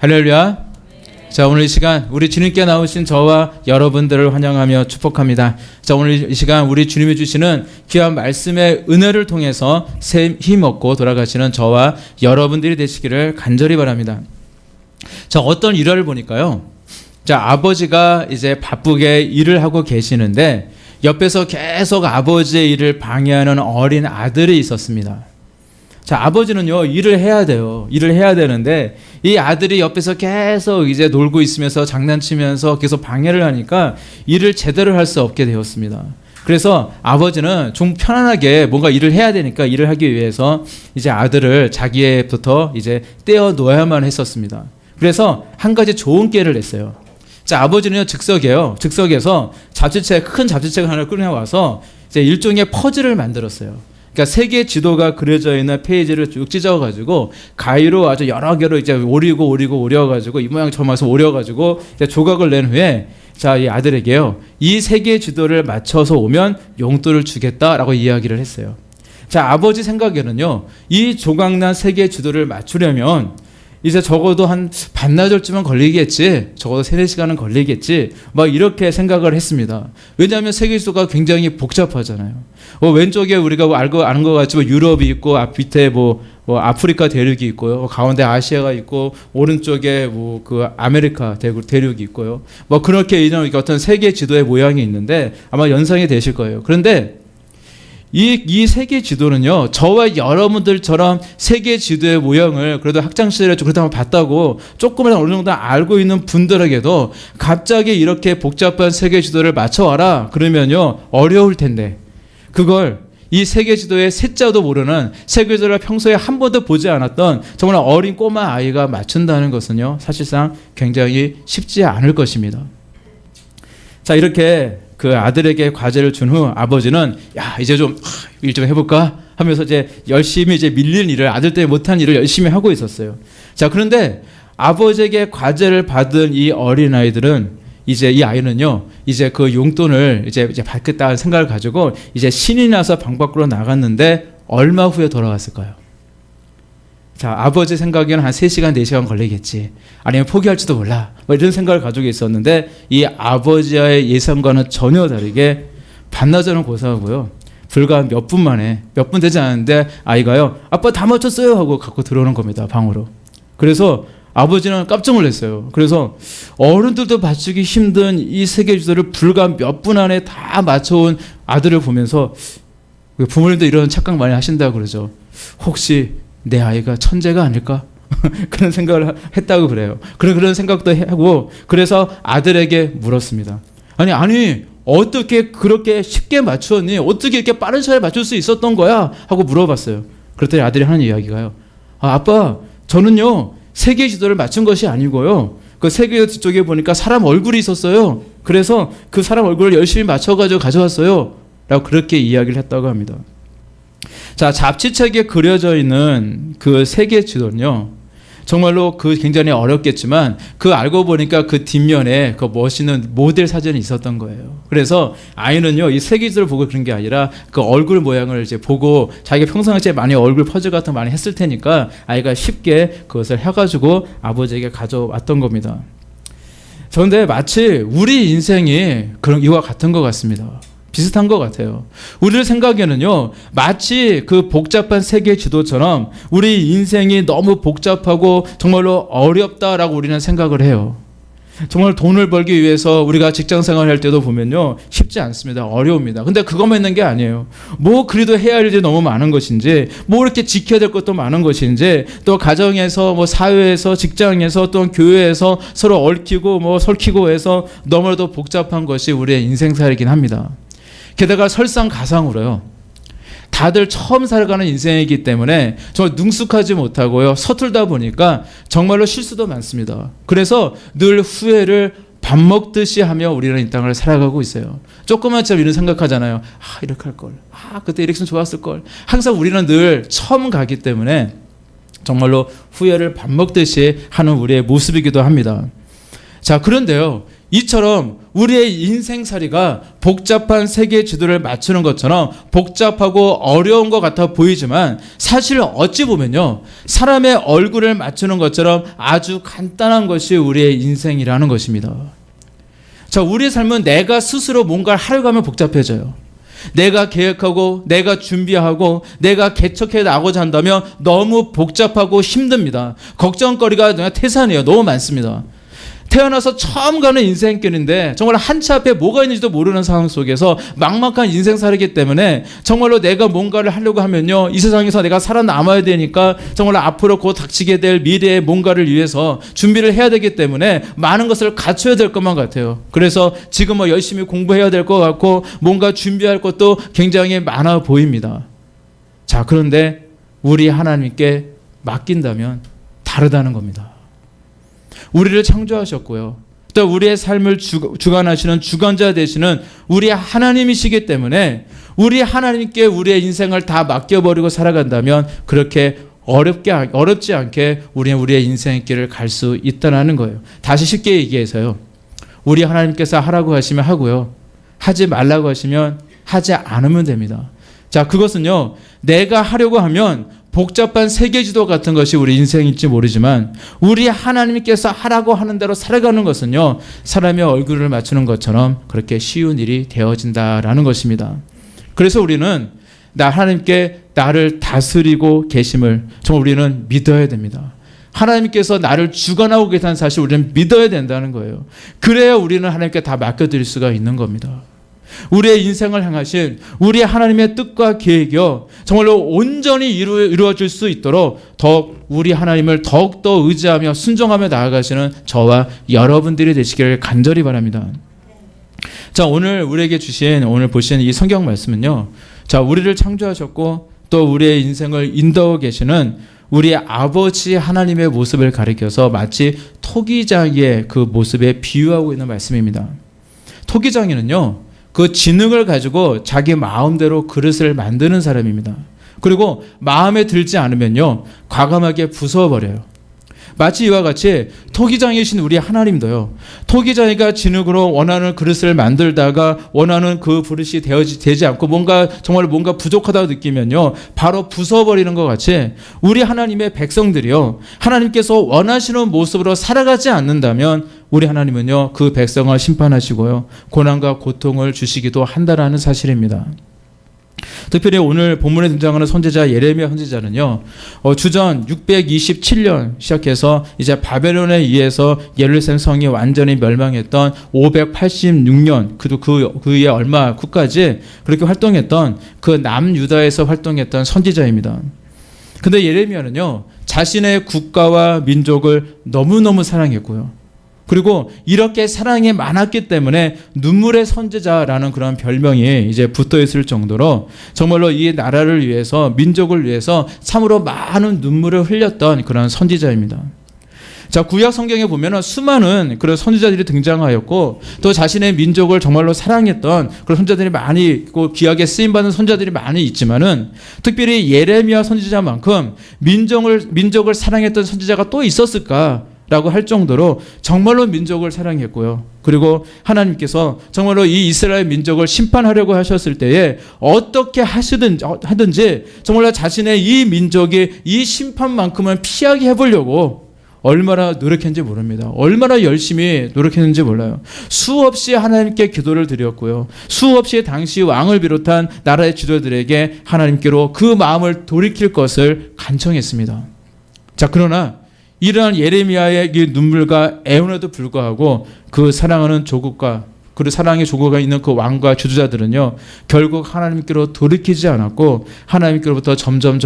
할렐루야. 자, 오늘 이 시간 우리 주님께 나오신 저와 여러분들을 환영하며 축복합니다. 자, 오늘 이 시간 우리 주님이 주시는 귀한 말씀의 은혜를 통해서 새 힘 얻고 돌아가시는 저와 여러분들이 되시기를 간절히 바랍니다. 자, 어떤 일화를 보니까요. 자, 아버지가 이제 바쁘게 일을 하고 계시는데 옆에서 계속 아버지의 일을 방해하는 어린 아들이 있었습니다. 자, 아버지는요, 일을 해야 돼요. 일을 해야 되는데, 이 아들이 옆에서 계속 이제 놀고 있으면서 장난치면서 계속 방해를 하니까 일을 제대로 할 수 없게 되었습니다. 그래서 아버지는 좀 편안하게 뭔가 일을 해야 되니까 일을 하기 위해서 이제 아들을 자기애부터 이제 떼어 놓아야만 했었습니다. 그래서 한 가지 좋은 기회를 냈어요. 자, 아버지는요, 즉석이에요. 즉석에서 큰 잡지책 하나를 꺼내와서 이제 일종의 퍼즐을 만들었어요. 그러니까 세계 지도가 그려져 있는 페이지를 쭉 찢어가지고 가위로 아주 여러 개로 이제 오려가지고 이 모양 저 모양 오려가지고 이제 조각을 낸 후에 자, 이 아들에게요, 이 세계 지도를 맞춰서 오면 용돈을 주겠다라고 이야기를 했어요. 자, 아버지 생각에는요, 이 조각난 세계 지도를 맞추려면 이제 적어도 한 반나절쯤은 걸리겠지, 적어도 3-4시간은 걸리겠지, 막 이렇게 생각을 했습니다. 왜냐하면 세계 지도가 굉장히 복잡하잖아요. 왼쪽에 우리가 아는 것 같지만 유럽이 있고, 밑에 아프리카 대륙이 있고요, 가운데 아시아가 있고, 오른쪽에 그 아메리카 대륙이 있고요. 그렇게 이런 어떤 세계 지도의 모양이 있는데 아마 연상이 되실 거예요. 그런데 이 세계 지도는요, 저와 여러분들처럼 세계 지도의 모형을 그래도 학창시절에 그래도 한번 봤다고 조금이라도 어느 정도 알고 있는 분들에게도 갑자기 이렇게 복잡한 세계 지도를 맞춰와라 그러면요, 어려울 텐데, 그걸 이 세계 지도의 세자도 모르는, 세계 지도를 평소에 한 번도 보지 않았던 정말 어린 꼬마 아이가 맞춘다는 것은요, 사실상 굉장히 쉽지 않을 것입니다. 자, 이렇게 그 아들에게 과제를 준 후 아버지는 이제 좀 일 좀 해볼까 하면서 이제 열심히 이제 밀린 일을, 아들 때문에 못한 일을 열심히 하고 있었어요. 자, 그런데 아버지에게 과제를 받은 이 어린 아이들은 이제 이 아이는요, 이제 그 용돈을 이제 받겠다는 생각을 가지고 이제 신이 나서 방 밖으로 나갔는데 얼마 후에 돌아왔을까요? 자, 아버지 생각에는 한 3시간, 4시간 걸리겠지. 아니면 포기할지도 몰라. 이런 생각을 가지고 있었는데 이 아버지의 예상과는 전혀 다르게 반나절은 고사하고요. 불과 몇 분 만에, 몇 분 되지 않았는데 아이가요, 아빠 다 맞췄어요 하고 갖고 들어오는 겁니다, 방으로. 그래서 아버지는 깜짝 놀랐어요. 그래서 어른들도 맞추기 힘든 이 세계 지도를 불과 몇 분 안에 다 맞춰온 아들을 보면서, 부모님도 이런 착각 많이 하신다고 그러죠. 혹시 내 아이가 천재가 아닐까? 그런 생각을 했다고 그래요. 그런 생각도 하고, 그래서 아들에게 물었습니다. 아니 어떻게 그렇게 쉽게 맞추었니? 어떻게 이렇게 빠른 시간에 맞출 수 있었던 거야? 하고 물어봤어요. 그랬더니 아들이 하는 이야기가요, 아빠, 저는요 세계 지도를 맞춘 것이 아니고요, 그 세계 뒤쪽에 보니까 사람 얼굴이 있었어요. 그래서 그 사람 얼굴을 열심히 맞춰가지고 가져왔어요 라고 그렇게 이야기를 했다고 합니다. 자, 잡지책에 그려져 있는 그 세계 지도는요, 정말로 굉장히 어렵겠지만 그 알고 보니까 그 뒷면에 그 멋있는 모델 사진이 있었던 거예요. 그래서 아이는요, 이 세계 지도를 보고 그런 게 아니라 그 얼굴 모양을 이제 보고, 자기가 평상시에 많이 얼굴 퍼즐 같은 거 많이 했을 테니까 아이가 쉽게 그것을 해가지고 아버지에게 가져왔던 겁니다. 그런데 마치 우리 인생이 이와 같은 것 같습니다. 비슷한 것 같아요. 우리들 생각에는요, 마치 그 복잡한 세계 지도처럼 우리 인생이 너무 복잡하고 정말로 어렵다라고 우리는 생각을 해요. 정말 돈을 벌기 위해서 우리가 직장 생활을 할 때도 보면요, 쉽지 않습니다. 어려웁니다. 근데 그것만 있는 게 아니에요. 그래도 해야 할 일이 너무 많은 것인지, 이렇게 지켜야 될 것도 많은 것인지, 또 가정에서, 사회에서, 직장에서, 또 교회에서 서로 얽히고 설키고 해서 너무나도 복잡한 것이 우리의 인생살이긴 합니다. 게다가 설상가상으로요, 다들 처음 살아가는 인생이기 때문에 정말 능숙하지 못하고요, 서툴다 보니까 정말로 실수도 많습니다. 그래서 늘 후회를 밥 먹듯이 하며 우리는 이 땅을 살아가고 있어요. 조그만처럼 이런 생각하잖아요. 이렇게 할 걸, 그때 이렇게 했으면 좋았을 걸. 항상 우리는 늘 처음 가기 때문에 정말로 후회를 밥 먹듯이 하는 우리의 모습이기도 합니다. 자, 그런데요, 이처럼 우리의 인생살이가 복잡한 세계 지도를 맞추는 것처럼 복잡하고 어려운 것 같아 보이지만 사실 어찌 보면요, 사람의 얼굴을 맞추는 것처럼 아주 간단한 것이 우리의 인생이라는 것입니다. 자, 우리의 삶은 내가 스스로 뭔가를 하려고 하면 복잡해져요. 내가 계획하고 내가 준비하고 내가 개척해 나가고자 한다면 너무 복잡하고 힘듭니다. 걱정거리가 그냥 태산이에요. 너무 많습니다. 태어나서 처음 가는 인생길인데 정말 한치 앞에 뭐가 있는지도 모르는 상황 속에서 막막한 인생살이기 때문에 정말로 내가 뭔가를 하려고 하면요, 이 세상에서 내가 살아남아야 되니까 정말로 앞으로 곧 닥치게 될 미래의 뭔가를 위해서 준비를 해야 되기 때문에 많은 것을 갖춰야 될 것만 같아요. 그래서 지금 뭐 열심히 공부해야 될 것 같고 뭔가 준비할 것도 굉장히 많아 보입니다. 자, 그런데 우리 하나님께 맡긴다면 다르다는 겁니다. 우리를 창조하셨고요, 또 우리의 삶을 주관하시는 주관자 되시는 우리 하나님이시기 때문에 우리 하나님께 우리의 인생을 다 맡겨버리고 살아간다면 그렇게 어렵지 않게 우리는 우리의 인생의 길을 갈 수 있다는 거예요. 다시 쉽게 얘기해서요, 우리 하나님께서 하라고 하시면 하고요, 하지 말라고 하시면 하지 않으면 됩니다. 자, 그것은요, 내가 하려고 하면 복잡한 세계지도 같은 것이 우리 인생일지 모르지만 우리 하나님께서 하라고 하는 대로 살아가는 것은요, 사람의 얼굴을 맞추는 것처럼 그렇게 쉬운 일이 되어진다라는 것입니다. 그래서 우리는 하나님께 나를 다스리고 계심을 정말 우리는 믿어야 됩니다. 하나님께서 나를 주관하고 계시다는 사실 우리는 믿어야 된다는 거예요. 그래야 우리는 하나님께 다 맡겨드릴 수가 있는 겁니다. 우리의 인생을 향하신 우리 하나님의 뜻과 계획이요, 정말로 온전히 이루어질 수 있도록 우리 하나님을 더욱더 의지하며 순종하며 나아가시는 저와 여러분들이 되시기를 간절히 바랍니다. 자, 오늘 우리에게 주신, 오늘 보시는 이 성경 말씀은요, 자, 우리를 창조하셨고 또 우리의 인생을 인도하고 계시는 우리 아버지 하나님의 모습을 가리켜서 마치 토기장이의 그 모습에 비유하고 있는 말씀입니다. 토기장이는요, 그 지능을 가지고 자기 마음대로 그릇을 만드는 사람입니다. 그리고 마음에 들지 않으면요, 과감하게 부숴버려요. 마치 이와 같이 토기장이신 우리 하나님도요, 토기장이가 지능으로 원하는 그릇을 만들다가 원하는 그 그릇이 되지 않고 정말 뭔가 부족하다고 느끼면요, 바로 부숴버리는 것 같이 우리 하나님의 백성들이요, 하나님께서 원하시는 모습으로 살아가지 않는다면 우리 하나님은요, 그 백성을 심판하시고요, 고난과 고통을 주시기도 한다라는 사실입니다. 특별히 오늘 본문에 등장하는 선지자 예레미야 선지자는요, 주전 627년 시작해서 이제 바벨론에 의해서 예루살렘 성이 완전히 멸망했던 586년 그의 얼마 후까지 그렇게 활동했던 그 남유다에서 활동했던 선지자입니다. 근데 예레미야는요, 자신의 국가와 민족을 너무너무 사랑했고요, 그리고 이렇게 사랑이 많았기 때문에 눈물의 선지자라는 그런 별명이 이제 붙어 있을 정도로 정말로 이 나라를 위해서, 민족을 위해서 참으로 많은 눈물을 흘렸던 그런 선지자입니다. 자, 구약 성경에 보면은 수많은 그런 선지자들이 등장하였고 또 자신의 민족을 정말로 사랑했던 그런 선지자들이 많이 있고 귀하게 쓰임받은 선지자들이 많이 있지만은 특별히 예레미야 선지자만큼 민족을 사랑했던 선지자가 또 있었을까? 라고 할 정도로 정말로 민족을 사랑했고요. 그리고 하나님께서 정말로 이 이스라엘 민족을 심판하려고 하셨을 때에 어떻게 하든지 정말로 자신의 이 민족이 이 심판만큼은 피하게 해보려고 얼마나 노력했는지 모릅니다. 얼마나 열심히 노력했는지 몰라요. 수없이 하나님께 기도를 드렸고요, 수없이 당시 왕을 비롯한 나라의 지도자들에게 하나님께로 그 마음을 돌이킬 것을 간청했습니다. 자, 그러나 이러한 예레미야의 눈물과 애원에도 불구하고 그 사랑하는 조국과 그 사랑의 조국에 있는 그 왕과 지도자들은요, 결국 하나님께로 돌이키지 않았고 하나님께로부터 점점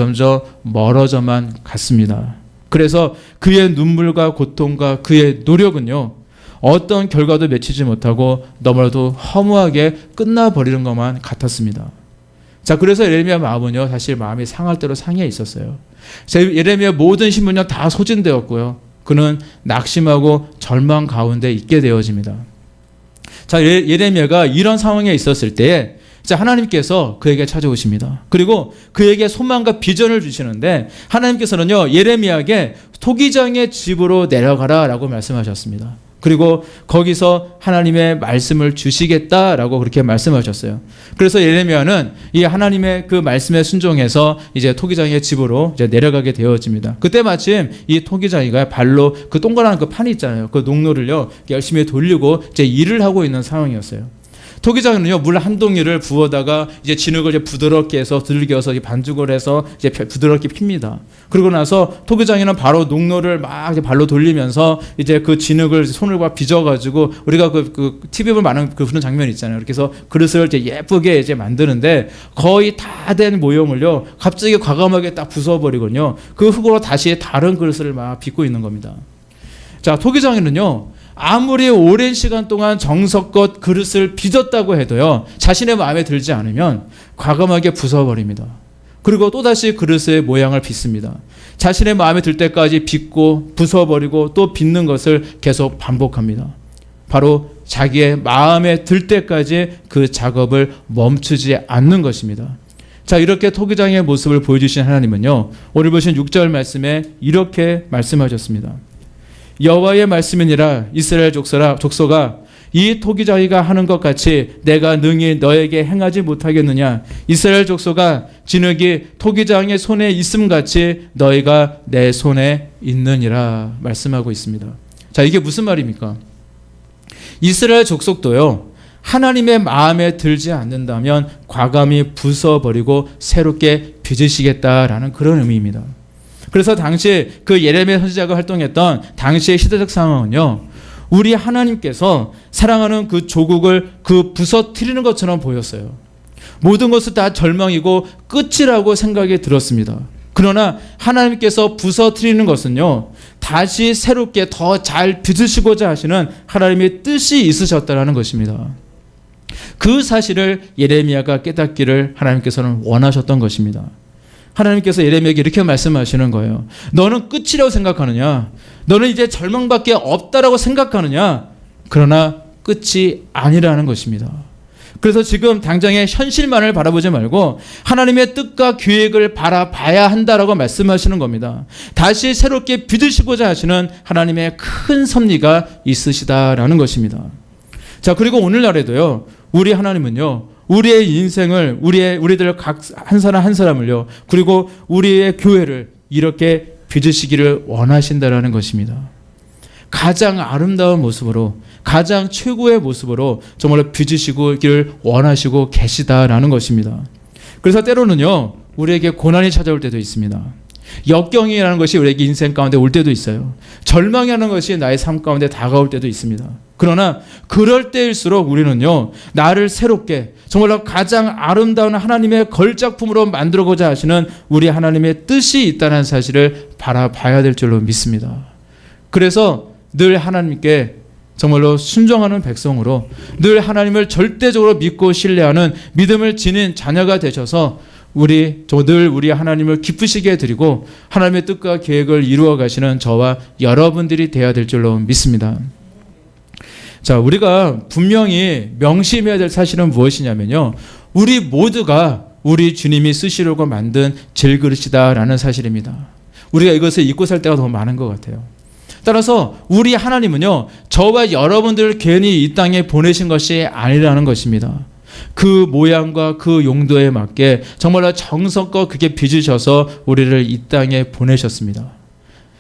멀어져만 갔습니다. 그래서 그의 눈물과 고통과 그의 노력은요, 어떤 결과도 맺히지 못하고 너무나도 허무하게 끝나버리는 것만 같았습니다. 자, 그래서 예레미야 마음은요, 사실 마음이 상할 대로 상해 있었어요. 예레미야 모든 신분이 다 소진되었고요, 그는 낙심하고 절망 가운데 있게 되어집니다. 자, 예레미야가 이런 상황에 있었을 때에 자, 하나님께서 그에게 찾아오십니다. 그리고 그에게 소망과 비전을 주시는데 하나님께서는요, 예레미야에게 토기장의 집으로 내려가라 라고 말씀하셨습니다. 그리고 거기서 하나님의 말씀을 주시겠다라고 그렇게 말씀하셨어요. 그래서 예레미야는 이 하나님의 그 말씀에 순종해서 이제 토기장이의 집으로 이제 내려가게 되어집니다. 그때 마침 이 토기장이가 발로 그 동그란 그 판이 있잖아요. 그 농로를요 열심히 돌리고 이제 일을 하고 있는 상황이었어요. 토기장은요 물 한 동이를 부어다가 이제 진흙을 이제 부드럽게 해서 들겨서 반죽을 해서 이제 부드럽게 핍니다. 그러고 나서 토기장이는 바로 농로를 막 이제 발로 돌리면서 이제 그 진흙을 손을 막 빚어가지고 우리가 그 TV에 보면 많은 그런 장면 있잖아요. 그렇게 해서 그릇을 이제 예쁘게 이제 만드는데 거의 다 된 모형을요 갑자기 과감하게 딱 부숴버리거든요. 그 흙으로 다시 다른 그릇을 막 빚고 있는 겁니다. 자, 토기장이는요. 아무리 오랜 시간 동안 정성껏 그릇을 빚었다고 해도요 자신의 마음에 들지 않으면 과감하게 부숴버립니다. 그리고 또다시 그릇의 모양을 빚습니다. 자신의 마음에 들 때까지 빚고 부숴버리고 또 빚는 것을 계속 반복합니다. 바로 자기의 마음에 들 때까지 그 작업을 멈추지 않는 것입니다. 자, 이렇게 토기장의 모습을 보여주신 하나님은요 오늘 보신 6절 말씀에 이렇게 말씀하셨습니다. 여호와의 말씀이니라 이스라엘 족속아 이 토기장이가 하는 것 같이 내가 능히 너에게 행하지 못하겠느냐. 이스라엘 족속아 진흙이 토기장의 손에 있음 같이 너희가 내 손에 있느니라 말씀하고 있습니다. 자, 이게 무슨 말입니까? 이스라엘 족속도요 하나님의 마음에 들지 않는다면 과감히 부숴버리고 새롭게 빚으시겠다라는 그런 의미입니다. 그래서 당시 그 예레미야 선지자가 활동했던 당시의 시대적 상황은요 우리 하나님께서 사랑하는 그 조국을 그 부서뜨리는 것처럼 보였어요. 모든 것은 다 절망이고 끝이라고 생각이 들었습니다. 그러나 하나님께서 부서뜨리는 것은요 다시 새롭게 더 잘 빚으시고자 하시는 하나님의 뜻이 있으셨다는 것입니다. 그 사실을 예레미야가 깨닫기를 하나님께서는 원하셨던 것입니다. 하나님께서 예레미야에게 이렇게 말씀하시는 거예요. 너는 끝이라고 생각하느냐? 너는 이제 절망밖에 없다라고 생각하느냐? 그러나 끝이 아니라는 것입니다. 그래서 지금 당장의 현실만을 바라보지 말고 하나님의 뜻과 계획을 바라봐야 한다라고 말씀하시는 겁니다. 다시 새롭게 빚으시고자 하시는 하나님의 큰 섭리가 있으시다라는 것입니다. 자, 그리고 오늘날에도요 우리 하나님은요 우리의 인생을 우리들 각 한 사람 한 사람을요 그리고 우리의 교회를 이렇게 빚으시기를 원하신다라는 것입니다. 가장 아름다운 모습으로 가장 최고의 모습으로 정말로 빚으시기를 원하시고 계시다라는 것입니다. 그래서 때로는요 우리에게 고난이 찾아올 때도 있습니다. 역경이라는 것이 우리에게 인생 가운데 올 때도 있어요. 절망이라는 것이 나의 삶 가운데 다가올 때도 있습니다. 그러나 그럴 때일수록 우리는요 나를 새롭게 정말로 가장 아름다운 하나님의 걸작품으로 만들고자 하시는 우리 하나님의 뜻이 있다는 사실을 바라봐야 될 줄로 믿습니다. 그래서 늘 하나님께 정말로 순종하는 백성으로 늘 하나님을 절대적으로 믿고 신뢰하는 믿음을 지닌 자녀가 되셔서 늘 우리 하나님을 기쁘시게 해드리고 하나님의 뜻과 계획을 이루어 가시는 저와 여러분들이 되어야 될 줄로 믿습니다. 자, 우리가 분명히 명심해야 될 사실은 무엇이냐면요 우리 모두가 우리 주님이 쓰시려고 만든 질그릇이다라는 사실입니다. 우리가 이것을 잊고 살 때가 너무 많은 것 같아요. 따라서 우리 하나님은요 저와 여러분들을 괜히 이 땅에 보내신 것이 아니라는 것입니다. 그 모양과 그 용도에 맞게 정말로 정성껏 그게 빚으셔서 우리를 이 땅에 보내셨습니다.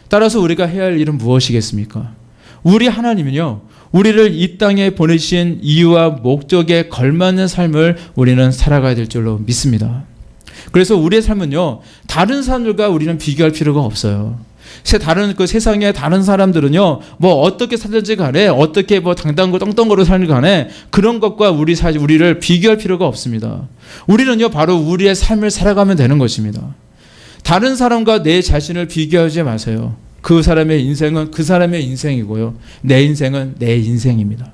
따라서 우리가 해야 할 일은 무엇이겠습니까? 우리 하나님은요 우리를 이 땅에 보내신 이유와 목적에 걸맞는 삶을 우리는 살아가야 될 줄로 믿습니다. 그래서 우리의 삶은요 다른 사람들과 우리는 비교할 필요가 없어요. 다른 그 세상의 다른 사람들은요 뭐 어떻게 살든지 간에 어떻게 뭐 당당고 떵떵거려 살든 간에 그런 것과 우리를 비교할 필요가 없습니다. 우리는요 바로 우리의 삶을 살아가면 되는 것입니다. 다른 사람과 내 자신을 비교하지 마세요. 그 사람의 인생은 그 사람의 인생이고요 내 인생은 내 인생입니다.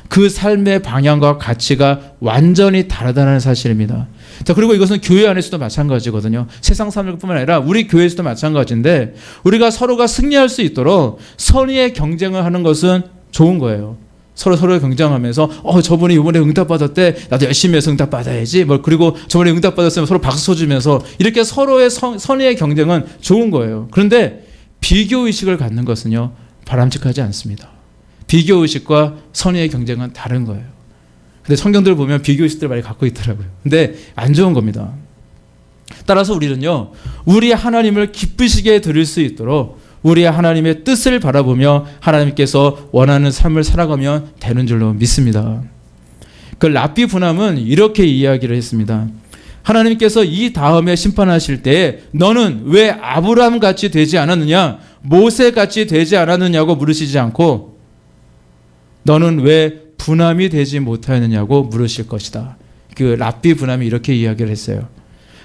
그 삶의 방향과 가치가 완전히 다르다는 사실입니다. 자, 그리고 이것은 교회 안에서도 마찬가지거든요. 세상 사람들뿐만 아니라 우리 교회에서도 마찬가지인데 우리가 서로가 승리할 수 있도록 선의의 경쟁을 하는 것은 좋은 거예요. 서로 경쟁하면서 저분이 이번에 응답 받았대 나도 열심히 해서 응답 받아야지 그리고 저번에 응답 받았으면 서로 박수 쳐주면서 이렇게 서로의 선의의 경쟁은 좋은 거예요. 그런데 비교의식을 갖는 것은요 바람직하지 않습니다. 비교의식과 선의의 경쟁은 다른 거예요. 근데 성경들을 보면 비교의식들을 많이 갖고 있더라고요. 근데 안 좋은 겁니다. 따라서 우리는요, 우리 하나님을 기쁘시게 드릴 수 있도록 우리 하나님의 뜻을 바라보며 하나님께서 원하는 삶을 살아가면 되는 줄로 믿습니다. 그 랍비 분함은 이렇게 이야기를 했습니다. 하나님께서 이 다음에 심판하실 때 너는 왜 아브라함 같이 되지 않았느냐, 모세 같이 되지 않았느냐고 물으시지 않고 너는 왜 분함이 되지 못하느냐고 물으실 것이다. 그 랍비 분함이 이렇게 이야기를 했어요.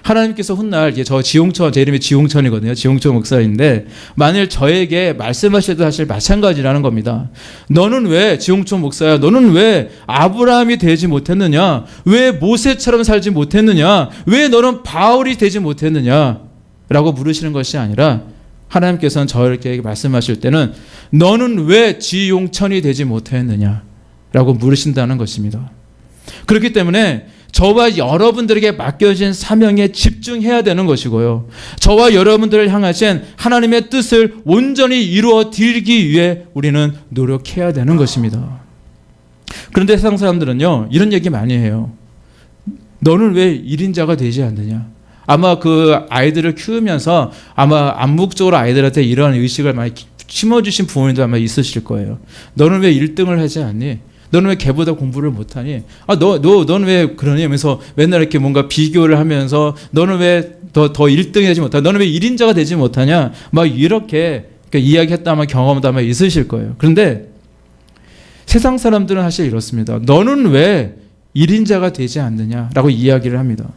하나님께서 훗날, 저 지용천, 제 이름이 지용천이거든요. 지용천 목사인데 만일 저에게 말씀하셔도 사실 마찬가지라는 겁니다. 너는 왜 지용천 목사야? 너는 왜 아브라함이 되지 못했느냐? 왜 모세처럼 살지 못했느냐? 왜 너는 바울이 되지 못했느냐? 라고 물으시는 것이 아니라 하나님께서는 저에게 말씀하실 때는 너는 왜 지용천이 되지 못했느냐? 라고 물으신다는 것입니다. 그렇기 때문에 저와 여러분들에게 맡겨진 사명에 집중해야 되는 것이고요. 저와 여러분들을 향하신 하나님의 뜻을 온전히 이루어 드리기 위해 우리는 노력해야 되는 것입니다. 그런데 세상 사람들은요, 이런 얘기 많이 해요. 너는 왜 1인자가 되지 않느냐? 아마 그 아이들을 키우면서 아마 암묵적으로 아이들한테 이런 의식을 많이 심어주신 부모님도 아마 있으실 거예요. 너는 왜 1등을 하지 않니? 너는 왜 걔보다 공부를 못하니? 너는 왜 그러니? 하면서 맨날 이렇게 뭔가 비교를 하면서 너는 왜 더 1등이 되지 못하냐? 너는 왜 1인자가 되지 못하냐? 막 이렇게 이야기했다 아마 경험도 아마 있으실 거예요. 그런데 세상 사람들은 사실 이렇습니다. 너는 왜 1인자가 되지 않느냐라고 이야기를 합니다.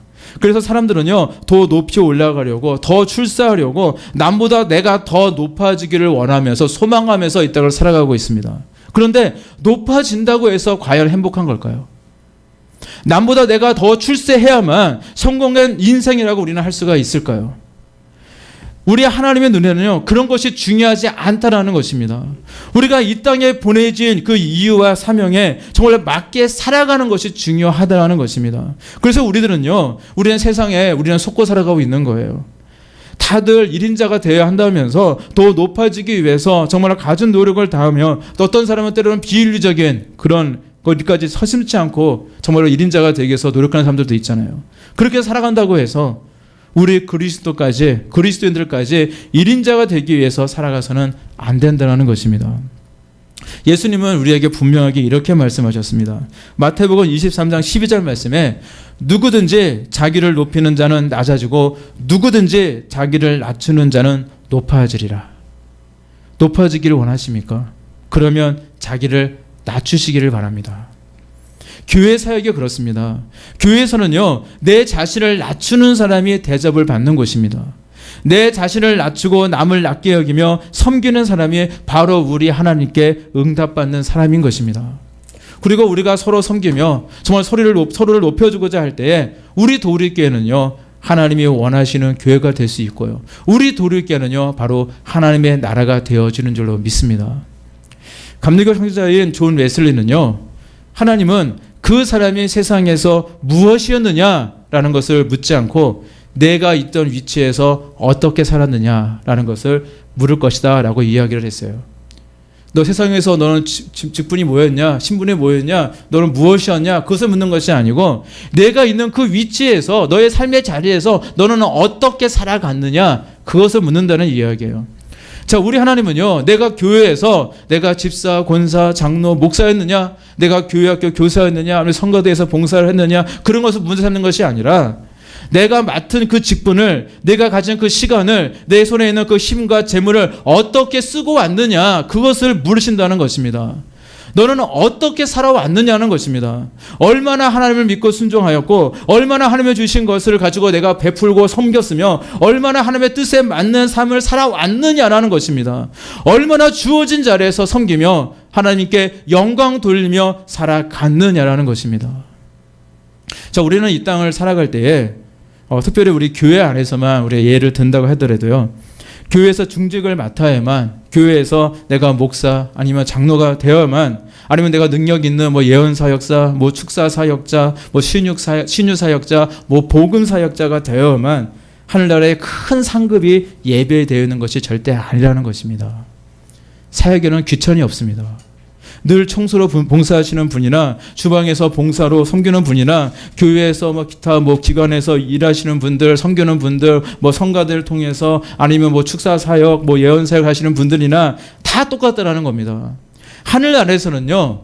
그래서 사람들은요, 더 높이 올라가려고, 더 출세하려고, 남보다 내가 더 높아지기를 원하면서 소망하면서 이 땅을 살아가고 있습니다. 그런데 높아진다고 해서 과연 행복한 걸까요? 남보다 내가 더 출세해야만 성공한 인생이라고 우리는 할 수가 있을까요? 우리 하나님의 눈에는요, 그런 것이 중요하지 않다라는 것입니다. 우리가 이 땅에 보내진 그 이유와 사명에 정말 맞게 살아가는 것이 중요하다는 것입니다. 그래서 우리는 세상에 우리는 속고 살아가고 있는 거예요. 다들 1인자가 되어야 한다면서 더 높아지기 위해서 정말 갖은 노력을 다하며 또 어떤 사람은 때로는 비윤리적인 그런 것까지 서슴지 않고 정말로 1인자가 되기 위해서 노력하는 사람들도 있잖아요. 그렇게 살아간다고 해서 우리 그리스도인들까지 1인자가 되기 위해서 살아가서는 안 된다는 것입니다. 예수님은 우리에게 분명하게 이렇게 말씀하셨습니다. 마태복음 23장 12절 말씀에 누구든지 자기를 높이는 자는 낮아지고 누구든지 자기를 낮추는 자는 높아지리라. 높아지기를 원하십니까? 그러면 자기를 낮추시기를 바랍니다. 교회 사역이 그렇습니다. 교회에서는요, 내 자신을 낮추는 사람이 대접을 받는 곳입니다. 내 자신을 낮추고 남을 낮게 여기며 섬기는 사람이 바로 우리 하나님께 응답받는 사람인 것입니다. 그리고 우리가 서로 섬기며 정말 서로를 높여주고자 할 때에 우리 도리교회는요, 하나님이 원하시는 교회가 될 수 있고요. 우리 도리교회는요, 바로 하나님의 나라가 되어지는 줄로 믿습니다. 감리교 형제자인 존 웨슬리는요, 하나님은 그 사람이 세상에서 무엇이었느냐라는 것을 묻지 않고 내가 있던 위치에서 어떻게 살았느냐라는 것을 물을 것이다 라고 이야기를 했어요. 너 세상에서 너는 직분이 뭐였냐, 신분이 뭐였냐, 너는 무엇이었냐, 그것을 묻는 것이 아니고 내가 있는 그 위치에서, 너의 삶의 자리에서 너는 어떻게 살아갔느냐, 그것을 묻는다는 이야기예요. 자, 우리 하나님은요, 내가 교회에서 내가 집사, 권사, 장로, 목사였느냐, 내가 교회학교 교사였느냐, 아니면 성가대에서 봉사를 했느냐, 그런 것을 문제 삼는 것이 아니라 내가 맡은 그 직분을, 내가 가진 그 시간을, 내 손에 있는 그 힘과 재물을 어떻게 쓰고 왔느냐, 그것을 물으신다는 것입니다. 너는 어떻게 살아왔느냐는 것입니다. 얼마나 하나님을 믿고 순종하였고, 얼마나 하나님의 주신 것을 가지고 내가 베풀고 섬겼으며, 얼마나 하나님의 뜻에 맞는 삶을 살아왔느냐라는 것입니다. 얼마나 주어진 자리에서 섬기며 하나님께 영광 돌리며 살아갔느냐라는 것입니다. 자, 우리는 이 땅을 살아갈 때에 특별히 우리 교회 안에서만 우리 예를 든다고 하더라도요, 교회에서 중직을 맡아야만, 교회에서 내가 목사 아니면 장로가 되어야만, 아니면 내가 능력 있는 예언 사역자, 축사 사역자, 신유 사역자, 복음 사역자가 되어야만 하늘나라의 큰 상급이 예배되어 있는 것이 절대 아니라는 것입니다. 사역에는 귀천이 없습니다. 늘 청소로 봉사하시는 분이나 주방에서 봉사로 섬기는 분이나 교회에서 뭐 기타 뭐 기관에서 일하시는 분들, 섬기는 분들, 뭐 성가대를 통해서 아니면 뭐 축사 사역, 뭐 예언 사역 하시는 분들이나 다 똑같다라는 겁니다. 하늘 아래서는요,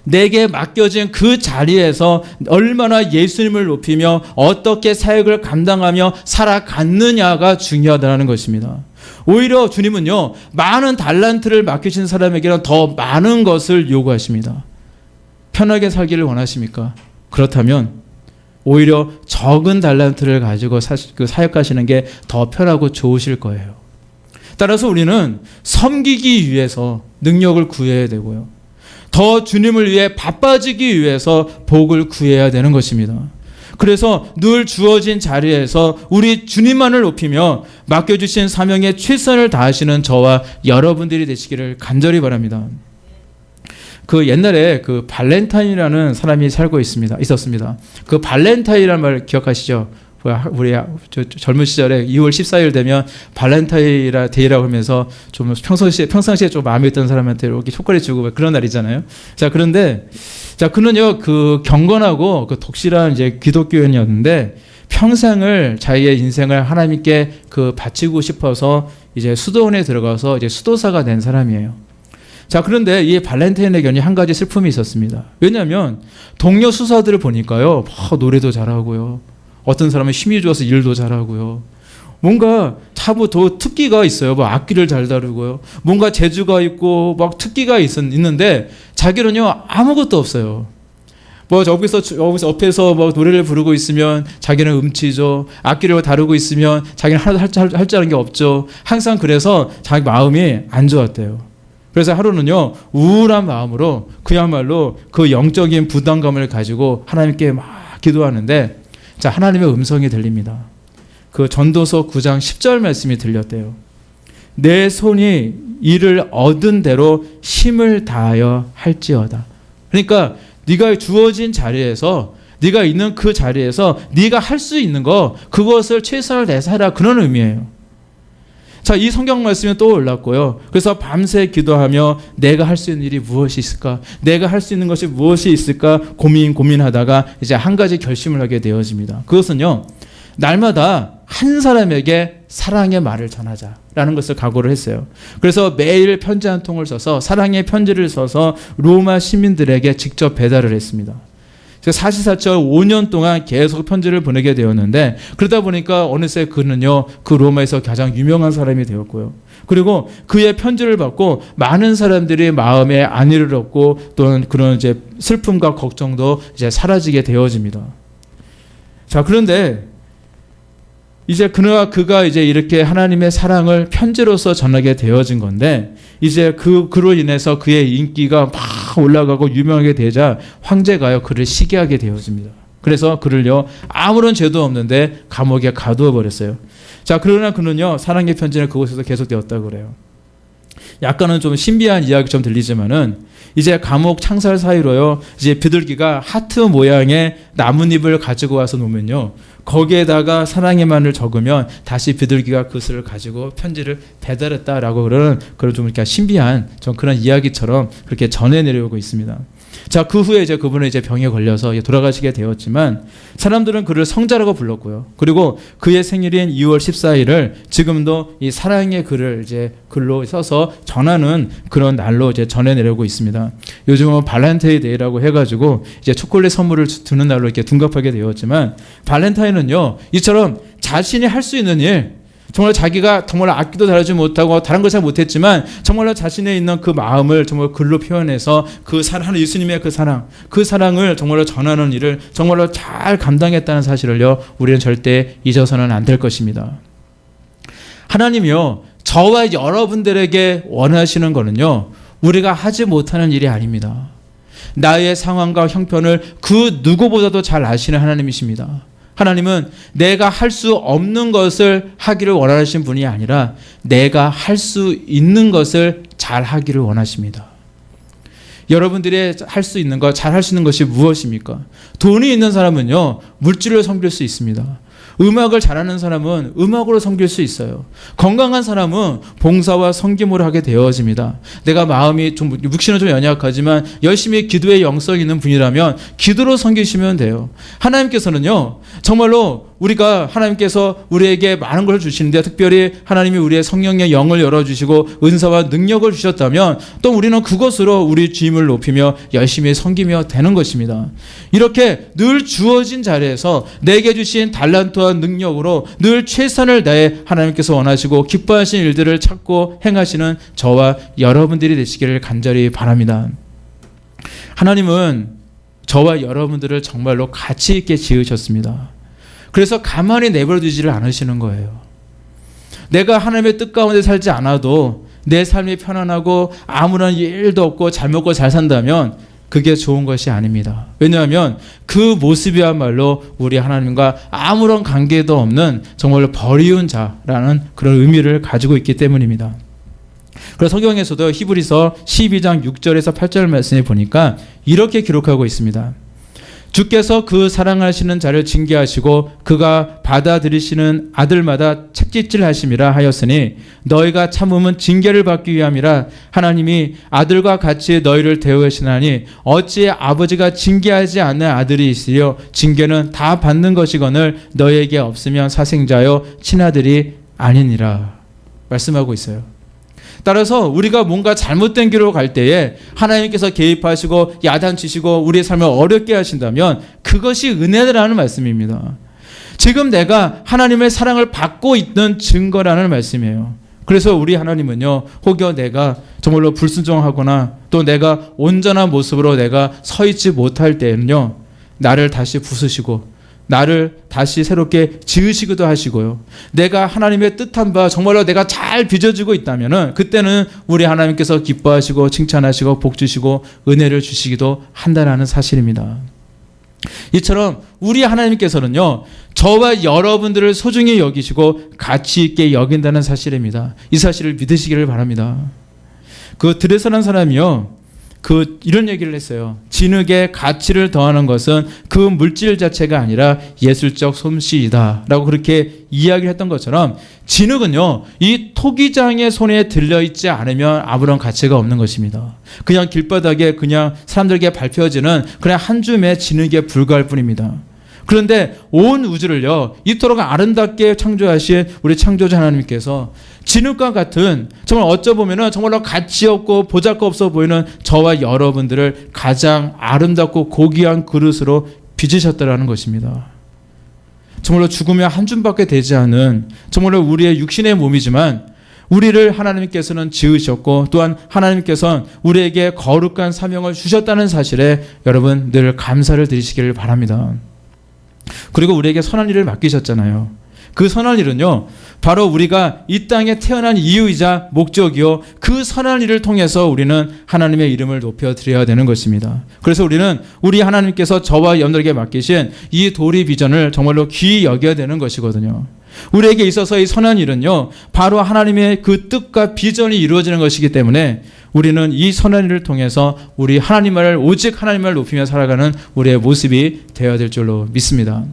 내게 맡겨진 그 자리에서 얼마나 예수님을 높이며 어떻게 사역을 감당하며 살아갔느냐가 중요하다는 것입니다. 오히려 주님은요, 많은 달란트를 맡기신 사람에게는 더 많은 것을 요구하십니다. 편하게 살기를 원하십니까? 그렇다면 오히려 적은 달란트를 가지고 사역하시는 게 더 편하고 좋으실 거예요. 따라서 우리는 섬기기 위해서 능력을 구해야 되고요, 더 주님을 위해 바빠지기 위해서 복을 구해야 되는 것입니다. 그래서 늘 주어진 자리에서 우리 주님만을 높이며 맡겨주신 사명에 최선을 다하시는 저와 여러분들이 되시기를 간절히 바랍니다. 그 옛날에 그 발렌타인이라는 사람이 있었습니다. 그 발렌타인이라는 말 기억하시죠? 우리 젊은 시절에 2월 14일 되면 발렌타인 데이라고 하면서 좀 평상시에 좀 마음에 있던 사람한테 이렇게 초콜릿 주고 그런 날이잖아요. 자, 그런데 그는요, 그 경건하고 그 독실한 이제 기독교인이었는데 평생을 자기의 인생을 하나님께 바치고 싶어서 이제 수도원에 들어가서 이제 수도사가 된 사람이에요. 자, 그런데 이 발렌타인에게는 한 가지 슬픔이 있었습니다. 왜냐하면 동료 수사들을 보니까요, 노래도 잘하고요, 어떤 사람은 힘이 좋아서 일도 잘하고요, 뭔가 더 특기가 있어요. 뭐 악기를 잘 다루고요, 뭔가 재주가 있고 막 특기가 있는데 자기는요, 아무것도 없어요. 뭐 여기서 옆에서 뭐 노래를 부르고 있으면 자기는 음치죠. 악기를 다루고 있으면 자기는 하나도 할 줄 아는 게 없죠. 항상 그래서 자기 마음이 안 좋았대요. 그래서 하루는요, 우울한 마음으로 그야말로 그 영적인 부담감을 가지고 하나님께 막 기도하는데, 자, 하나님의 음성이 들립니다. 그 전도서 9장 10절 말씀이 들렸대요. 내 손이 이를 얻은 대로 힘을 다하여 할지어다. 그러니까 네가 주어진 자리에서, 네가 있는 그 자리에서 네가 할 수 있는 거, 그것을 최선을 다해서 하라, 그런 의미예요. 자, 이 성경 말씀이 또 올랐고요. 그래서 밤새 기도하며 내가 할 수 있는 일이 무엇이 있을까? 내가 할 수 있는 것이 무엇이 있을까? 고민하다가 이제 한 가지 결심을 하게 되어집니다. 그것은요, 날마다 한 사람에게 사랑의 말을 전하자라는 것을 각오를 했어요. 그래서 매일 편지 한 통을 써서, 사랑의 편지를 써서 로마 시민들에게 직접 배달을 했습니다. 사시사철 5년 동안 계속 편지를 보내게 되었는데, 그러다 보니까 어느새 그는요, 그 로마에서 가장 유명한 사람이 되었고요. 그리고 그의 편지를 받고 많은 사람들이 마음에 안위를 얻고 또는 그런 이제 슬픔과 걱정도 이제 사라지게 되어집니다. 자, 그런데 이제 그가 이제 이렇게 하나님의 사랑을 편지로서 전하게 되어진 건데, 이제 그로 인해서 그의 인기가 막 올라가고 유명하게 되자 황제가요, 그를 시기하게 되어집니다. 그래서 그를요, 아무런 죄도 없는데 감옥에 가두어 버렸어요. 자, 그러나 그는요, 사랑의 편지는 그곳에서 계속되었다고 그래요. 약간은 좀 신비한 이야기처럼 들리지만은, 이제 감옥 창살 사이로요, 이제 비둘기가 하트 모양의 나뭇잎을 가지고 와서 놓으면요, 거기에다가 사랑의 말을 적으면 다시 비둘기가 그것을 가지고 편지를 배달했다라고 그런 좀 이렇게 신비한 좀 그런 이야기처럼 그렇게 전해 내려오고 있습니다. 자, 그 후에 이제 그분은 이제 병에 걸려서 돌아가시게 되었지만, 사람들은 그를 성자라고 불렀고요. 그리고 그의 생일인 2월 14일을 지금도 이 사랑의 글을 이제 글로 써서 전하는 그런 날로 이제 전해 내려오고 있습니다. 요즘은 발렌타인 데이라고 해가지고 이제 초콜릿 선물을 주는 날로 이렇게 둔갑하게 되었지만, 발렌타인은요, 이처럼 자신이 할 수 있는 일, 정말 자기가 정말 악기도 다루지 못하고 다른 걸 잘 못했지만 정말로 자신에 있는 그 마음을 정말 글로 표현해서 그 사랑, 예수님의 그 사랑을 정말로 전하는 일을 정말로 잘 감당했다는 사실을요, 우리는 절대 잊어서는 안 될 것입니다. 하나님이요, 저와 여러분들에게 원하시는 거는요, 우리가 하지 못하는 일이 아닙니다. 나의 상황과 형편을 그 누구보다도 잘 아시는 하나님이십니다. 하나님은 내가 할 수 없는 것을 하기를 원하시는 분이 아니라 내가 할 수 있는 것을 잘 하기를 원하십니다. 여러분들이 할 수 있는 것, 잘 할 수 있는 것이 무엇입니까? 돈이 있는 사람은요, 물질을 섬길 수 있습니다. 음악을 잘하는 사람은 음악으로 섬길 수 있어요. 건강한 사람은 봉사와 섬김으로 하게 되어집니다. 내가 마음이 좀 육신은 좀 연약하지만 열심히 기도에 영성 있는 분이라면 기도로 섬기시면 돼요. 하나님께서는요, 정말로 우리가 하나님께서 우리에게 많은 걸 주시는데 특별히 하나님이 우리의 성령의 영을 열어주시고 은사와 능력을 주셨다면 또 우리는 그것으로 우리 주임을 높이며 열심히 섬기며 되는 것입니다. 이렇게 늘 주어진 자리에서 내게 주신 달란트와 능력으로 늘 최선을 다해 하나님께서 원하시고 기뻐하시는 일들을 찾고 행하시는 저와 여러분들이 되시기를 간절히 바랍니다. 하나님은 저와 여러분들을 정말로 가치 있게 지으셨습니다. 그래서 가만히 내버려두지를 않으시는 거예요. 내가 하나님의 뜻 가운데 살지 않아도 내 삶이 편안하고 아무런 일도 없고 잘 먹고 잘 산다면 그게 좋은 것이 아닙니다. 왜냐하면 그 모습이야말로 우리 하나님과 아무런 관계도 없는 정말로 버리운 자라는 그런 의미를 가지고 있기 때문입니다. 그래서 성경에서도 히브리서 12장 6절에서 8절 말씀에 보니까 이렇게 기록하고 있습니다. 주께서 그 사랑하시는 자를 징계하시고 그가 받아들이시는 아들마다 책짓질 하심이라 하였으니 너희가 참음은 징계를 받기 위함이라. 하나님이 아들과 같이 너희를 대우하시나니 어찌 아버지가 징계하지 않는 아들이 있으려 징계는 다 받는 것이거늘 너희에게 없으면 사생자여 친아들이 아니니라 말씀하고 있어요. 따라서 우리가 뭔가 잘못된 길로 갈 때에 하나님께서 개입하시고 야단치시고 우리의 삶을 어렵게 하신다면 그것이 은혜라는 말씀입니다. 지금 내가 하나님의 사랑을 받고 있는 증거라는 말씀이에요. 그래서 우리 하나님은요, 혹여 내가 정말로 불순종하거나 또 내가 온전한 모습으로 내가 서 있지 못할 때는요, 나를 다시 부수시고 나를 다시 새롭게 지으시기도 하시고요. 내가 하나님의 뜻한 바 정말로 내가 잘 빚어지고 있다면은 그때는 우리 하나님께서 기뻐하시고 칭찬하시고 복 주시고 은혜를 주시기도 한다는 사실입니다. 이처럼 우리 하나님께서는요, 저와 여러분들을 소중히 여기시고 가치 있게 여긴다는 사실입니다. 이 사실을 믿으시기를 바랍니다. 그 드레스라는 사람이요, 이런 얘기를 했어요. 진흙에 가치를 더하는 것은 그 물질 자체가 아니라 예술적 솜씨이다 라고 그렇게 이야기를 했던 것처럼 진흙은요, 이 토기장의 손에 들려있지 않으면 아무런 가치가 없는 것입니다. 그냥 길바닥에 그냥 사람들에게 밟혀지는 그냥 한 줌의 진흙에 불과할 뿐입니다. 그런데 온 우주를요, 이토록 아름답게 창조하신 우리 창조자 하나님께서 진흙과 같은 정말 어쩌보면 정말로 가치 없고 보잘것없어 보이는 저와 여러분들을 가장 아름답고 고귀한 그릇으로 빚으셨다라는 것입니다. 정말로 죽으면 한 줌밖에 되지 않은 정말로 우리의 육신의 몸이지만 우리를 하나님께서는 지으셨고 또한 하나님께서는 우리에게 거룩한 사명을 주셨다는 사실에 여러분 늘 감사를 드리시기를 바랍니다. 그리고 우리에게 선한 일을 맡기셨잖아요. 그 선한 일은요, 바로 우리가 이 땅에 태어난 이유이자 목적이요, 그 선한 일을 통해서 우리는 하나님의 이름을 높여드려야 되는 것입니다. 그래서 우리는 우리 하나님께서 저와 여러분들에게 맡기신 이 도리 비전을 정말로 귀히 여겨야 되는 것이거든요. 우리에게 있어서 이 선한 일은요, 바로 하나님의 그 뜻과 비전이 이루어지는 것이기 때문에 우리는 이 선한 일을 통해서 우리 하나님을 오직 하나님을 높이며 살아가는 우리의 모습이 되어야 될 줄로 믿습니다.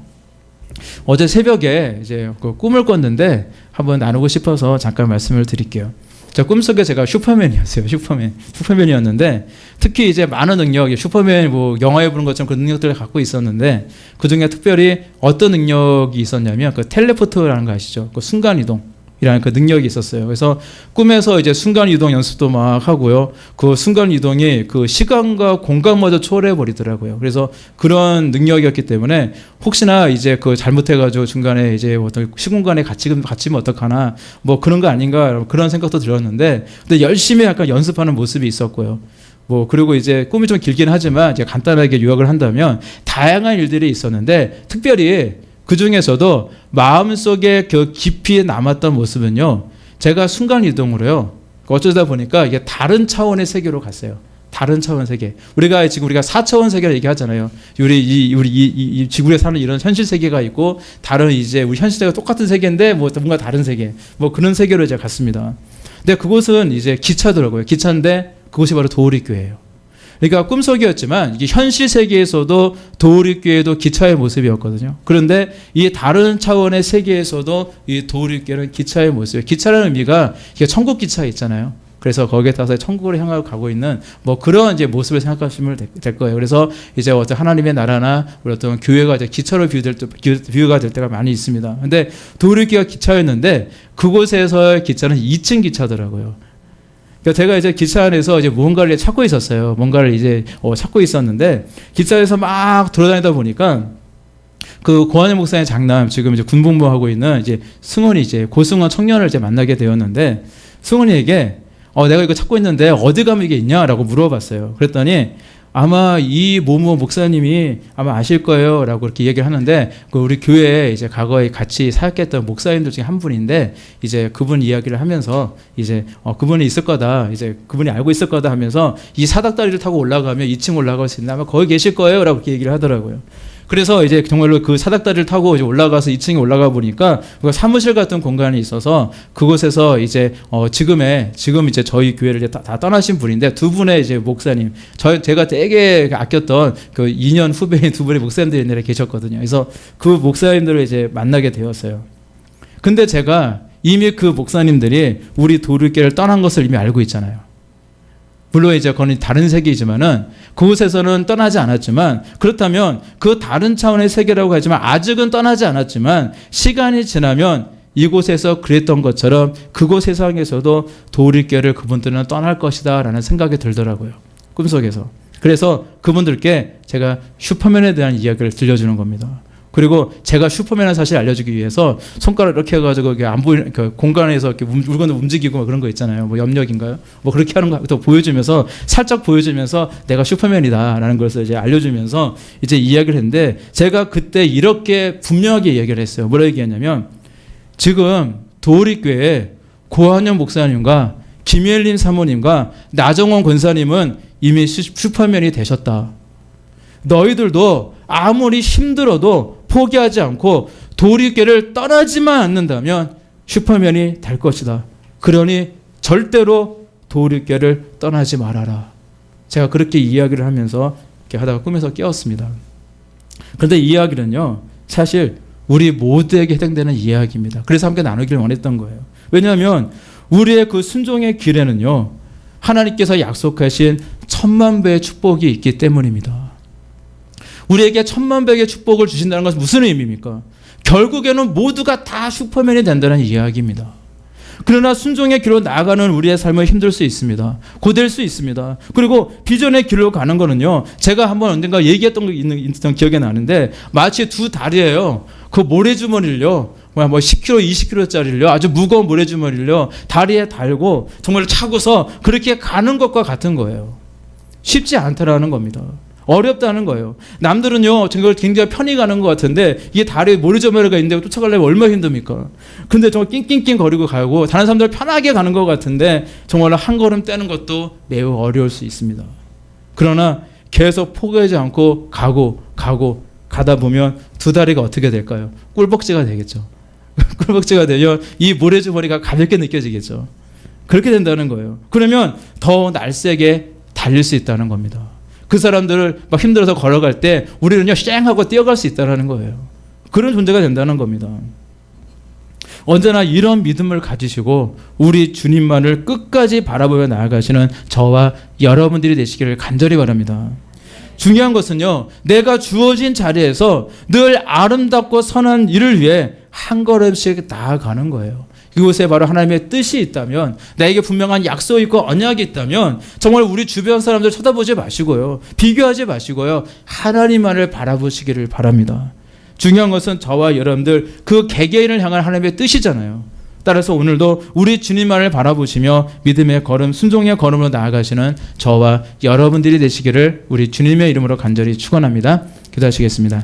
어제 새벽에 이제 그 꿈을 꿨는데 한번 나누고 싶어서 잠깐 말씀을 드릴게요. 저 꿈속에 제가 슈퍼맨이었어요. 슈퍼맨이었는데 특히 이제 많은 능력, 슈퍼맨 뭐 영화에 보는 것처럼 그 능력들을 갖고 있었는데 그 중에 특별히 어떤 능력이 있었냐면 그 텔레포트라는 거 아시죠? 그 순간 이동. 이라는 그 능력이 있었어요. 그래서 꿈에서 이제 순간 이동 연습도 막 하고요. 그 순간 이동이 그 시간과 공간마저 초월해 버리더라고요. 그래서 그런 능력이었기 때문에 혹시나 이제 그 잘못해가지고 중간에 이제 어떤 시공간에 갇히면 어떡하나 뭐 그런 거 아닌가 그런 생각도 들었는데, 근데 열심히 약간 연습하는 모습이 있었고요. 뭐 그리고 이제 꿈이 좀 길긴 하지만 이제 간단하게 요약을 한다면 다양한 일들이 있었는데 특별히 그 중에서도 마음속에 그 깊이 남았던 모습은요, 제가 순간 이동으로요, 어쩌다 보니까 이게 다른 차원의 세계로 갔어요. 다른 차원 세계. 우리가 4차원 세계를 얘기하잖아요. 우리 이 지구에 사는 이런 현실 세계가 있고 다른 이제 우리 현실 세계가 똑같은 세계인데 뭐 뭔가 다른 세계. 뭐 그런 세계로 이제 갔습니다. 근데 그곳은 이제 기차더라고요. 기차인데 그곳이 바로 도우리 교회예요. 그러니까 꿈속이었지만 이게 현실 세계에서도 도우리교회도 기차의 모습이었거든요. 그런데 이 다른 차원의 세계에서도 이 도우리교회는 기차의 모습이에요. 기차라는 의미가 이게 천국 기차 있잖아요. 그래서 거기에 따라서 천국으로 향하고 가고 있는 뭐 그런 이제 모습을 생각하시면 될 거예요. 그래서 이제 어떤 하나님의 나라나 우리 어떤 교회가 이제 기차로 비유가 될 때가 많이 있습니다. 근데 도우리교회가 기차였는데 그곳에서의 기차는 2층 기차더라고요. 그러니까 제가 이제 기차 안에서 이제 무언가를 찾고 있었어요. 뭔가를 이제 찾고 있었는데 기차에서 막 돌아다니다 보니까 그 고한영 목사의 장남 지금 이제 군복무하고 있는 이제 승훈이 이제 고승원 청년을 이제 만나게 되었는데 승훈이에게 내가 이거 찾고 있는데 어디 가면 이게 있냐라고 물어봤어요. 그랬더니 아마 이 모모 목사님이 아마 아실 거예요 라고 이렇게 얘기를 하는데 그 우리 교회에 이제 과거에 같이 사역했던 목사님들 중에 한 분인데 이제 그분 이야기를 하면서 이제 그분이 있을 거다 이제 그분이 알고 있을 거다 하면서 이 사닥다리를 타고 올라가면 2층 올라갈 수 있나 아마 거기 계실 거예요 라고 이렇게 얘기를 하더라고요. 그래서 이제 정말로 그 사닥다리를 타고 이제 올라가서 2층에 올라가 보니까 사무실 같은 공간이 있어서 그곳에서 이제 지금 이제 저희 교회를 이제 다 떠나신 분인데 두 분의 이제 목사님, 제가 되게 아꼈던 그 2년 후배인 두 분의 목사님들이 내려 계셨거든요. 그래서 그 목사님들을 이제 만나게 되었어요. 근데 제가 이미 그 목사님들이 우리 도우리교회를 떠난 것을 이미 알고 있잖아요. 물론 이제 그건 다른 세계이지만은 그곳에서는 떠나지 않았지만 그렇다면 그 다른 차원의 세계라고 하지만 아직은 떠나지 않았지만 시간이 지나면 이곳에서 그랬던 것처럼 그곳 세상에서도 도우리교회를 그분들은 떠날 것이다 라는 생각이 들더라고요. 꿈속에서. 그래서 그분들께 제가 슈퍼맨에 대한 이야기를 들려주는 겁니다. 그리고 제가 슈퍼맨을 사실 알려주기 위해서 손가락 이렇게 해가지고 안 보이는 그 공간에서 이렇게 물건을 움직이고 그런 거 있잖아요. 뭐 염력인가요? 뭐 그렇게 하는 거 또 보여주면서 살짝 보여주면서 내가 슈퍼맨이다라는 것을 이제 알려주면서 이제 이야기를 했는데 제가 그때 이렇게 분명하게 이야기를 했어요. 뭐라 얘기했냐면 지금 도우리교회 고한영 목사님과 김예림 사모님과 나정원 권사님은 이미 슈퍼맨이 되셨다. 너희들도 아무리 힘들어도 포기하지 않고 도우리교회를 떠나지만 않는다면 슈퍼맨이 될 것이다. 그러니 절대로 도우리교회를 떠나지 말아라. 제가 그렇게 이야기를 하면서 이렇게 하다가 꿈에서 깨었습니다. 그런데 이 이야기는요, 사실 우리 모두에게 해당되는 이야기입니다. 그래서 함께 나누기를 원했던 거예요. 왜냐하면 우리의 그 순종의 길에는요, 하나님께서 약속하신 10,000배의 축복이 있기 때문입니다. 우리에게 10,000,000배의 축복을 주신다는 것은 무슨 의미입니까? 결국에는 모두가 다 슈퍼맨이 된다는 이야기입니다. 그러나 순종의 길로 나아가는 우리의 삶은 힘들 수 있습니다. 고될 수 있습니다. 그리고 비전의 길로 가는 거는요, 제가 한번 언젠가 얘기했던 거 있는 기억이 나는데 마치 두 다리예요. 그 모래주머니를요, 뭐 10kg, 20kg짜리를요, 아주 무거운 모래주머니를요, 다리에 달고 정말 차고서 그렇게 가는 것과 같은 거예요. 쉽지 않다라는 겁니다. 어렵다는 거예요. 남들은요, 정말 굉장히 편히 가는 것 같은데 이게 다리에 모래주머니가 있는데 쫓아가려면 얼마나 힘듭니까? 근데 정말 낑낑낑 거리고 가고 다른 사람들 편하게 가는 것 같은데 정말 한 걸음 떼는 것도 매우 어려울 수 있습니다. 그러나 계속 포기하지 않고 가다 보면 두 다리가 어떻게 될까요? 꿀벅지가 되겠죠. 꿀벅지가 되면 이 모래주머니가 가볍게 느껴지겠죠. 그렇게 된다는 거예요. 그러면 더 날쌔게 달릴 수 있다는 겁니다. 그 사람들을 막 힘들어서 걸어갈 때 우리는요, 쌩하고 뛰어갈 수 있다는 거예요. 그런 존재가 된다는 겁니다. 언제나 이런 믿음을 가지시고 우리 주님만을 끝까지 바라보며 나아가시는 저와 여러분들이 되시기를 간절히 바랍니다. 중요한 것은요, 내가 주어진 자리에서 늘 아름답고 선한 일을 위해 한 걸음씩 나아가는 거예요. 그곳에 바로 하나님의 뜻이 있다면, 나에게 분명한 약속이 있고 언약이 있다면 정말 우리 주변 사람들 쳐다보지 마시고요, 비교하지 마시고요, 하나님만을 바라보시기를 바랍니다. 중요한 것은 저와 여러분들 그 개개인을 향한 하나님의 뜻이잖아요. 따라서 오늘도 우리 주님만을 바라보시며 믿음의 걸음, 순종의 걸음으로 나아가시는 저와 여러분들이 되시기를 우리 주님의 이름으로 간절히 축원합니다. 기도하시겠습니다.